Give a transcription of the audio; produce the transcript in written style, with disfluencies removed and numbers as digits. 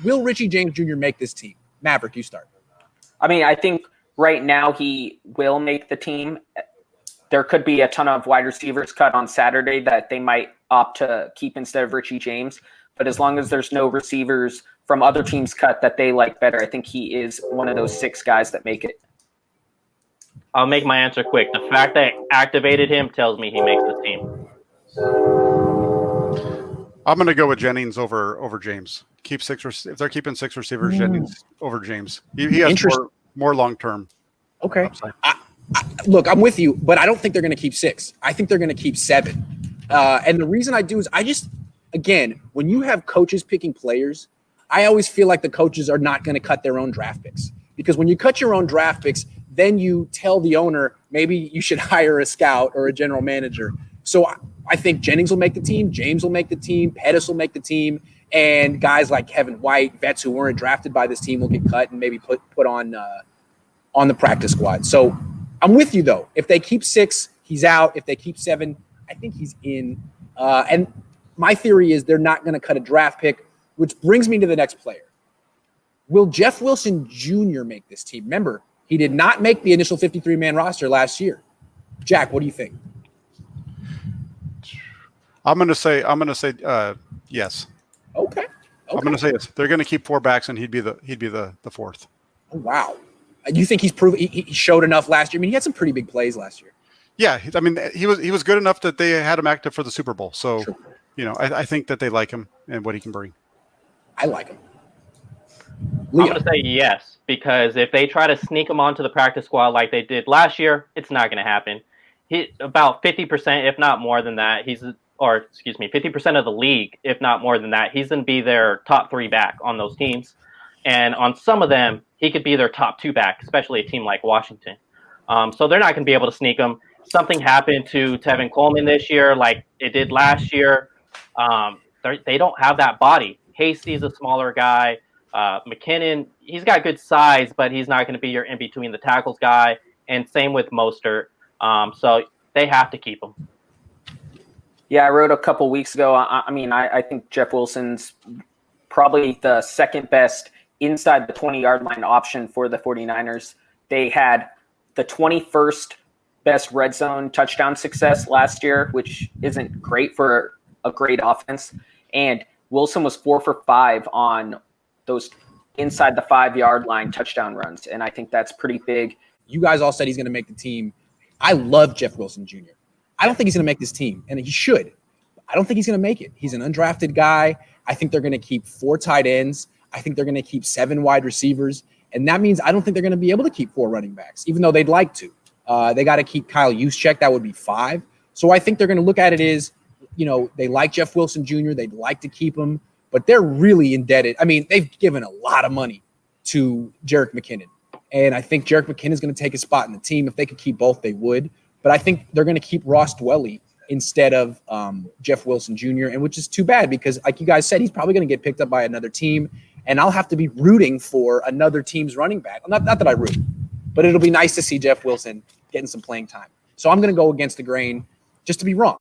will Richie James Jr. make this team? Maverick, you start. I mean, I think right now he will make the team. There could be a ton of wide receivers cut on Saturday that they might opt to keep instead of Richie James. But as long as there's no receivers from other teams cut that they like better, I think he is one of those 6 guys that make it. I'll make my answer quick. The fact that I activated him tells me he makes the team. I'm going to go with Jennings over James. If they're keeping 6 receivers, Jennings over James. He has more long-term. Okay. Look, I'm with you, but I don't think they're going to keep 6. I think they're going to keep 7. And the reason I do is again, when you have coaches picking players, I always feel like the coaches are not going to cut their own draft picks. Because when you cut your own draft picks, then you tell the owner, maybe you should hire a scout or a general manager. So I think Jennings will make the team, James will make the team, Pettis will make the team, and guys like Kevin White, vets who weren't drafted by this team will get cut and maybe put on the practice squad. So I'm with you, though. If they keep 6, he's out. If they keep 7, I think he's in. And my theory is they're not going to cut a draft pick, which brings me to the next player. Will Jeff Wilson Jr. make this team? Remember, he did not make the initial 53-man roster last year. Jack, what do you think? I'm going to say yes. Okay. I'm going to say yes. They're going to keep 4 backs, and he'd be the 4th. Oh, wow. Do you think he's proven he showed enough last year? I mean, he had some pretty big plays last year. Yeah, I mean, he was good enough that they had him active for the Super Bowl. So, Sure. I think that they like him and what he can bring. I like him. Leo. I'm going to say yes, because if they try to sneak him onto the practice squad like they did last year, it's not going to happen. About 50%, if not more than that, 50% of the league, if not more than that, he's going to be their top 3 back on those teams. And on some of them, he could be their top 2 back, especially a team like Washington. So they're not going to be able to sneak him. Something happened to Tevin Coleman this year like it did last year. They don't have that body. Hasty's a smaller guy. McKinnon, he's got good size, but he's not going to be your in-between the tackles guy. And same with Mostert. So they have to keep him. Yeah, I wrote a couple weeks ago. I think Jeff Wilson's probably the second best inside the 20-yard line option for the 49ers. They had the 21st best red zone touchdown success last year, which isn't great for a great offense. And Wilson was 4 for 5 on those inside the 5-yard line touchdown runs. And I think that's pretty big. You guys all said he's going to make the team. I love Jeff Wilson Jr. I don't think he's going to make this team, and he should. I don't think he's going to make it. He's an undrafted guy. I think they're going to keep 4 tight ends. I think they're going to keep 7 wide receivers. And that means I don't think they're going to be able to keep 4 running backs, even though they'd like to. They got to keep Kyle Juszczyk. That would be 5. So I think they're going to look at it as, they like Jeff Wilson Jr. They'd like to keep him, but they're really indebted. I mean, they've given a lot of money to Jerick McKinnon. And I think Jerick McKinnon is going to take a spot in the team. If they could keep both, they would. But I think they're going to keep Ross Dwelley instead of Jeff Wilson Jr., and which is too bad because, like you guys said, he's probably going to get picked up by another team, and I'll have to be rooting for another team's running back. Not that I root, but it'll be nice to see Jeff Wilson getting some playing time. So I'm going to go against the grain just to be wrong.